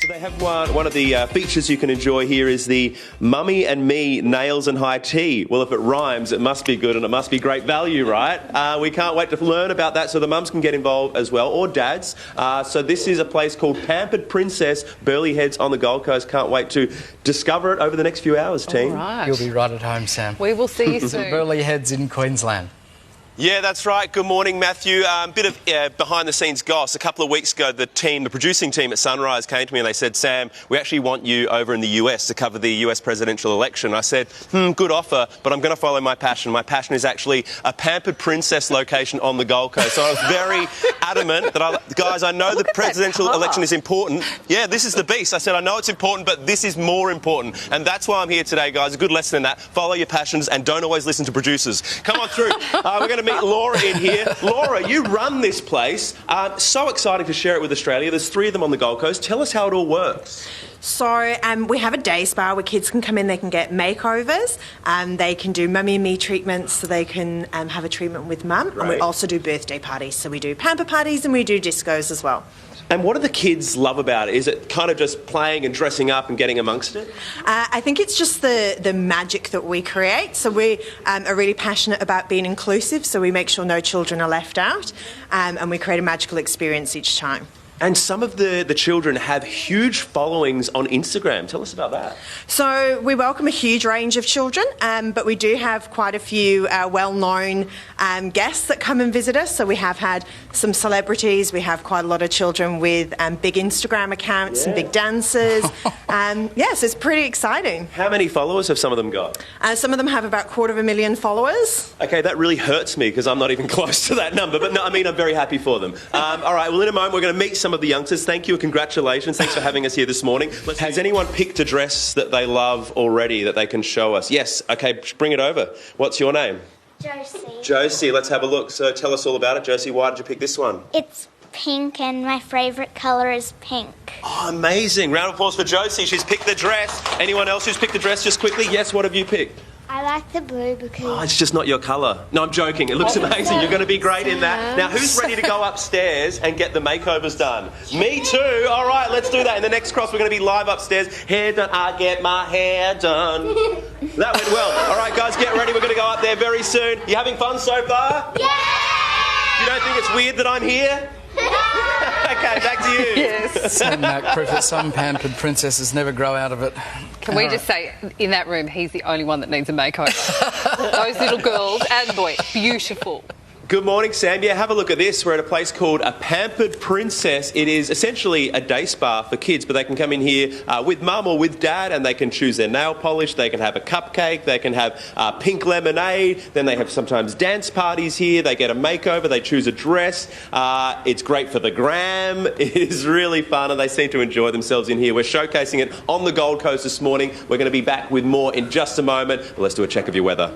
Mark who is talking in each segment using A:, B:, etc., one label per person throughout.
A: They have one of the features you can enjoy here is the Mummy and Me Nails and High Tea. Well, if it rhymes, it must be good and it must be great value, right? We can't wait to learn about that so the mums can get involved as well, or dads. So this is a place called Pampered Princess, Burleigh Heads on the Gold Coast. Can't wait to discover it over the next few hours, team.
B: All right.
C: You'll be right at home, Sam.
B: We will see you soon.
C: Burleigh Heads in Queensland.
A: Yeah, that's right. Good morning, Matthew. Bit of behind-the-scenes goss. A couple of weeks ago, the producing team at Sunrise came to me and they said, Sam, we actually want you over in the US to cover the US presidential election. I said, good offer, but I'm going to follow my passion. My passion is actually a Pampered Princess location on the Gold Coast. So I was very adamant that, guys, I know the presidential election is important. Yeah, this is the beast. I said, I know it's important, but this is more important. And that's why I'm here today, guys. A good lesson in that. Follow your passions and don't always listen to producers. Come on through. We're going to meet Laura in here. Laura, you run this place. So exciting to share it with Australia. There's 3 of them on the Gold Coast. Tell us how it all works.
D: So we have a day spa where kids can come in, they can get makeovers, they can do mummy and me treatments, so they can have a treatment with mum. Right. And we also do birthday parties, so we do pamper parties and we do discos as well.
A: And what do the kids love about it? Is it kind of just playing and dressing up and getting amongst it?
D: I think it's just the magic that we create. So we are really passionate about being inclusive, so we make sure no children are left out, and we create a magical experience each time.
A: And some of the children have huge followings on Instagram. Tell us about that.
D: So we welcome a huge range of children, but we do have quite a few well-known guests that come and visit us. So we have had some celebrities. We have quite a lot of children with big Instagram accounts and big dancers. Yes, it's pretty exciting.
A: How many followers have some of them got?
D: Some of them have about 250,000 followers.
A: Okay, that really hurts me because I'm not even close to that number. But no, I mean, I'm very happy for them. All right, well, in a moment, we're going to meet some of the youngsters. Thank you and congratulations. Thanks for having us here this morning. Has anyone picked a dress that they love already that they can show us? Yes. Okay, bring it over. What's your name?
E: Josie.
A: Josie, let's have a look. So tell us all about it. Josie, why did you pick this one?
E: It's pink and my favourite colour is pink.
A: Oh, amazing. Round of applause for Josie. She's picked the dress. Anyone else who's picked the dress just quickly? Yes, what have you picked?
E: I like the blue because...
A: Oh, it's just not your colour. No, I'm joking. It looks amazing. You're going to be great in that. Now, who's ready to go upstairs and get the makeovers done? Me too. All right, let's do that. In the next cross, we're going to be live upstairs. Hair done. I get my hair done. That went well. All right, guys, get ready. We're going to go up there very soon. You having fun so far?
E: Yeah!
A: You don't think it's weird that I'm here? Okay, back to you.
B: Yes.
C: And some pampered princesses never grow out of it.
B: Can we just say, in that room, he's the only one that needs a makeover. Those little girls and boy, beautiful.
A: Good morning, Sam. Yeah, have a look at this. We're at a place called a Pampered Princess. It is essentially a day spa for kids, but they can come in here with mum or with dad and they can choose their nail polish, they can have a cupcake, they can have pink lemonade, then they have sometimes dance parties here, they get a makeover, they choose a dress. It's great for the gram. It is really fun and they seem to enjoy themselves in here. We're showcasing it on the Gold Coast this morning. We're going to be back with more in just a moment. But let's do a check of your weather.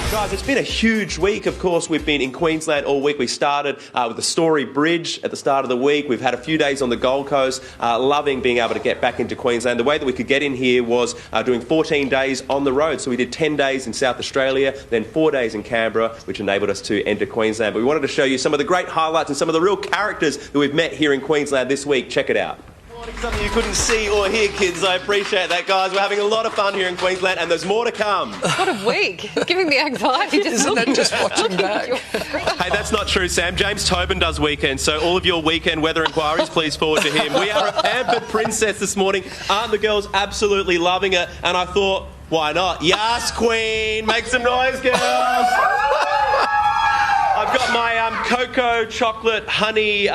A: Guys, it's been a huge week. Of course, we've been in Queensland all week. We started with the Story Bridge at the start of the week. We've had a few days on the Gold Coast, loving being able to get back into Queensland. The way that we could get in here was doing 14 days on the road. So we did 10 days in South Australia, then 4 days in Canberra, which enabled us to enter Queensland. But we wanted to show you some of the great highlights and some of the real characters that we've met here in Queensland this week. Check it out. Something you couldn't see or hear, kids. I appreciate that, guys. We're having a lot of fun here in Queensland, and there's more to come.
B: What a week. It's giving me anxiety.
C: Isn't it just watching back?
A: Hey, that's not true, Sam. James Tobin does weekends, so all of your weekend weather inquiries, please forward to him. We are a Pampered Princess this morning. Aren't the girls absolutely loving it? And I thought, why not? Yes, Queen. Make some noise, girls. I've got my cocoa chocolate honey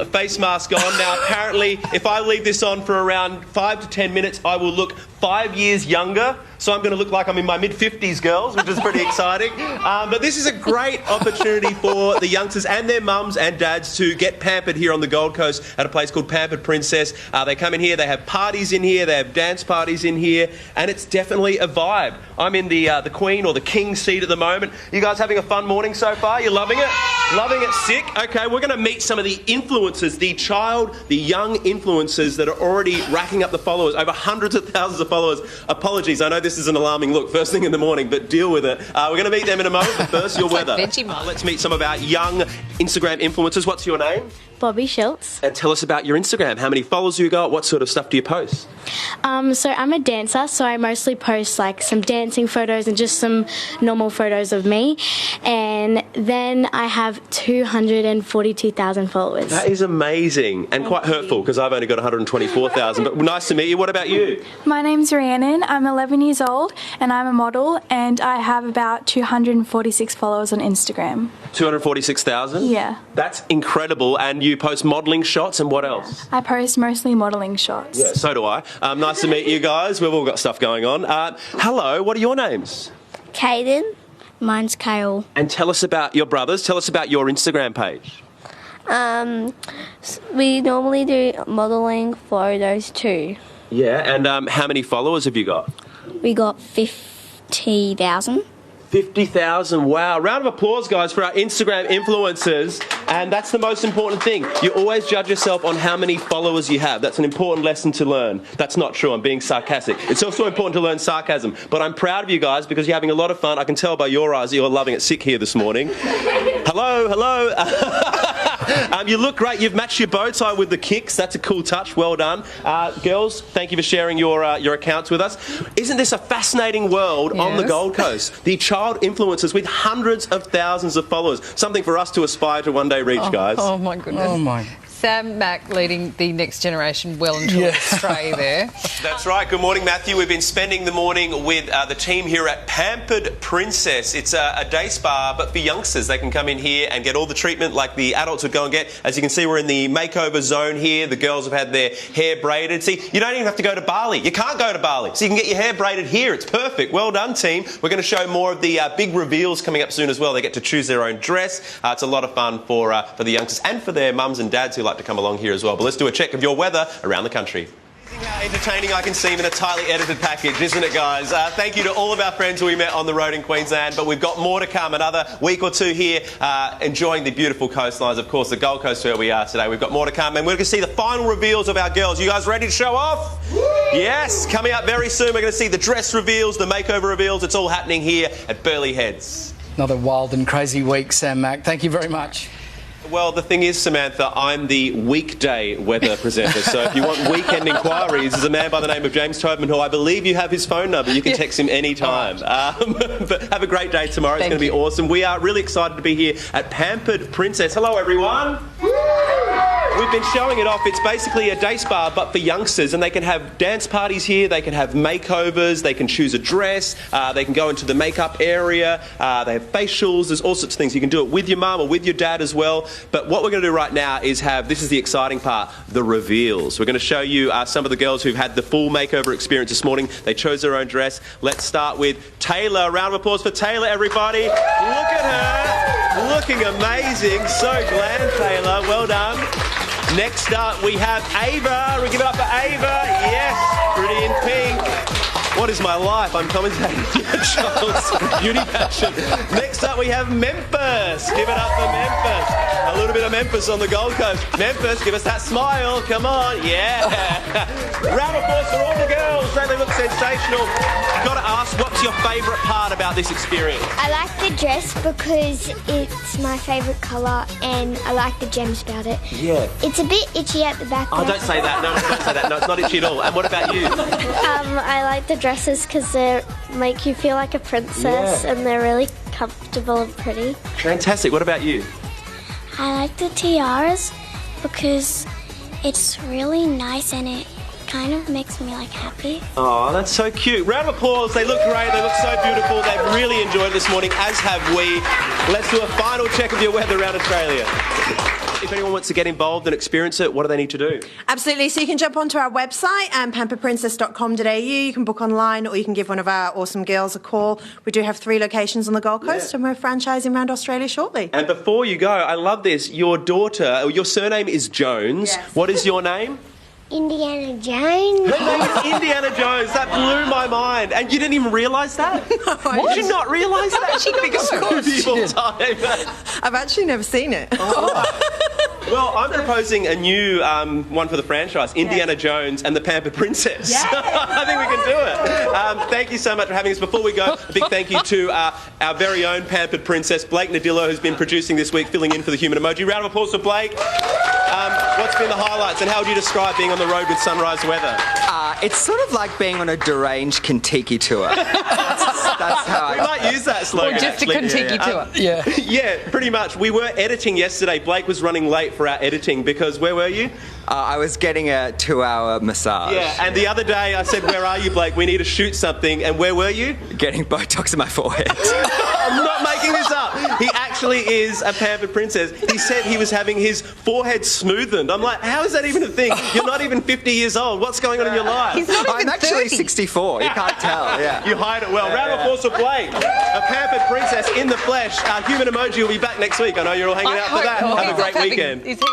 A: face mask on. Now, apparently, if I leave this on for around 5 to 10 minutes, I will look 5 years younger. So I'm going to look like I'm in my mid-50s, girls, which is pretty exciting. But this is a great opportunity for the youngsters and their mums and dads to get pampered here on the Gold Coast at a place called Pampered Princess. They come in here, they have parties in here, they have dance parties in here, and it's definitely a vibe. I'm in the Queen or the King seat at the moment. You guys having a fun morning so far? You loving it? Loving it? Sick? Okay, we're going to meet some of the influencers, the young influencers that are already racking up the followers, over hundreds of thousands of followers. Apologies, I know this is an alarming look first thing in the morning, but deal with it. We're going to meet them in a moment, but first, your weather. Let's meet some of our young Instagram influencers. What's your name?
F: Bobby Schultz.
A: And tell us about your Instagram. How many followers you got? What sort of stuff do you post?
F: So I'm a dancer, so I mostly post like some dancing photos and just some normal photos of me. And then I have 242,000 followers.
A: That is amazing and quite hurtful because I've only got 124,000. But nice to meet you. What about you?
G: My name's Rhiannon. I'm 11 years old and I'm a model and I have about 246 followers on Instagram.
A: 246,000?
G: Yeah.
A: That's incredible. And you post modelling shots and what else?
G: I post mostly modelling shots.
A: Yeah, so do I. Nice to meet you guys. We've all got stuff going on. Hello, what are your names?
E: Caden.
F: Mine's Kale.
A: And tell us about your brothers. Tell us about your Instagram page.
F: We normally do modelling photos too.
A: Yeah, and how many followers have you got?
F: We got 50,000.
A: 50,000, wow. Round of applause, guys, for our Instagram influencers. And that's the most important thing. You always judge yourself on how many followers you have. That's an important lesson to learn. That's not true. I'm being sarcastic. It's also important to learn sarcasm. But I'm proud of you guys because you're having a lot of fun. I can tell by your eyes that you're loving it sick here this morning. Hello, hello. You look great. You've matched your bow tie with the kicks. That's a cool touch. Well done. Girls, thank you for sharing your accounts with us. Isn't this a fascinating world on the Gold Coast? The child influencers with hundreds of thousands of followers. Something for us to aspire to one day reach, guys.
B: Oh, my goodness.
C: Oh, my.
B: Sam Mack leading the next generation well and truly astray there.
A: That's right. Good morning, Matthew. We've been spending the morning with the team here at Pampered Princess. It's a day spa, but for youngsters. They can come in here and get all the treatment like the adults would go and get. As you can see, we're in the makeover zone here. The girls have had their hair braided. See, you don't even have to go to Bali. You can't go to Bali. So you can get your hair braided here. It's perfect. Well done, team. We're going to show more of the big reveals coming up soon as well. They get to choose their own dress. It's a lot of fun for the youngsters and for their mums and dads who like to come along here as well. But let's do a check of your weather around the country. How entertaining I can seem in a tightly edited package, isn't it, guys? Thank you to all of our friends who we met on the road in Queensland, but we've got more to come, another week or two here, enjoying the beautiful coastlines, of course, the Gold Coast where we are today. We've got more to come, and we're going to see the final reveals of our girls. You guys ready to show off? Yes, coming up very soon, we're going to see the dress reveals, the makeover reveals. It's all happening here at Burleigh Heads.
C: Another wild and crazy week, Sam Mack. Thank you very much.
A: Well, the thing is, Samantha, I'm the weekday weather presenter. So if you want weekend inquiries, there's a man by the name of James Tobin who I believe you have his phone number. You can text him anytime. But have a great day tomorrow. It's going to be awesome. We are really excited to be here at Pampered Princess. Hello, everyone. We've been showing it off. It's basically a day spa, but for youngsters, and they can have dance parties here, they can have makeovers, they can choose a dress, they can go into the makeup area, they have facials, there's all sorts of things. You can do it with your mum or with your dad as well. But what we're going to do right now is this is the exciting part, the reveals. We're going to show you some of the girls who've had the full makeover experience this morning. They chose their own dress. Let's start with Taylor. A round of applause for Taylor, everybody. Look at her. Looking amazing. So glam, Taylor. Well done. Next up, we have Ava. We give it up for Ava. Yes, pretty in pink. What is my life? I'm commentating a child's beauty passion. Next up, we have Memphis. Give it up for Memphis. A little bit of Memphis on the Gold Coast. Memphis, give us that smile. Come on. Yeah. Round of applause for all the girls. Don't they look sensational? Got to ask, what's your favourite part about this experience?
E: I like the dress because it's my favourite colour and I like the gems about it.
A: Yeah.
E: It's a bit itchy at the back.
A: Oh, don't say that. No, don't say that. No, it's not itchy at all. And what about you?
E: I like the dresses because they make you feel like a princess and they're really comfortable and pretty.
A: Fantastic. What about you?
E: I like the tiaras because it's really nice and it kind of makes me like happy.
A: Oh, that's so cute. Round of applause. They look great. They look so beautiful. They've really enjoyed it this morning, as have we. Let's do a final check of your weather around Australia. If anyone wants to get involved and experience it, what do they need to do?
D: Absolutely. So you can jump onto our website, pamperedprincess.com.au. You can book online or you can give one of our awesome girls a call. We do have 3 locations on the Gold Coast and we're franchising around Australia shortly.
A: And before you go, I love this. Your daughter, your surname is Jones.
D: Yes.
A: What is your name?
E: Indiana Jones.
A: Her name is Indiana Jones. That blew my mind. And you didn't even realise that?
D: No,
A: Did you not realise that?
B: She did.
A: Biggest movie of all time.
D: I've actually never seen it.
A: Well, I'm proposing a new one for the franchise, Indiana Jones and the Pampered Princess. I think we can do it. Thank you so much for having us. Before we go, a big thank you to our very own Pampered Princess, Blake Nadillo, who's been producing this week, filling in for the human emoji. Round of applause for Blake. What's been the highlights and how would you describe being on the road with Sunrise weather?
H: It's sort of like being on a deranged Kentucky tour. That's how
A: We might use that slogan.
B: Or just a Kentucky tour.
A: Yeah, pretty much. We were editing yesterday. Blake was running late for our editing because where were you?
H: I was getting a 2-hour massage.
A: Yeah, and the other day I said, where are you, Blake? We need to shoot something. And where were you?
H: Getting Botox in my forehead.
A: I'm not making this up. He actually is a Pampered Princess. He said he was having his forehead smoothened. I'm like, how is that even a thing? You're not even 50 years old. What's going on in your life?
B: He's not
H: I'm
B: even
H: actually
B: 30.
H: 64. You can't tell. Yeah.
A: You hide it well. Round of applause for Blake. A Pampered Princess in the flesh. Our human emoji will be back next week. I know you're all hanging out for that. Have a great weekend.
B: Is he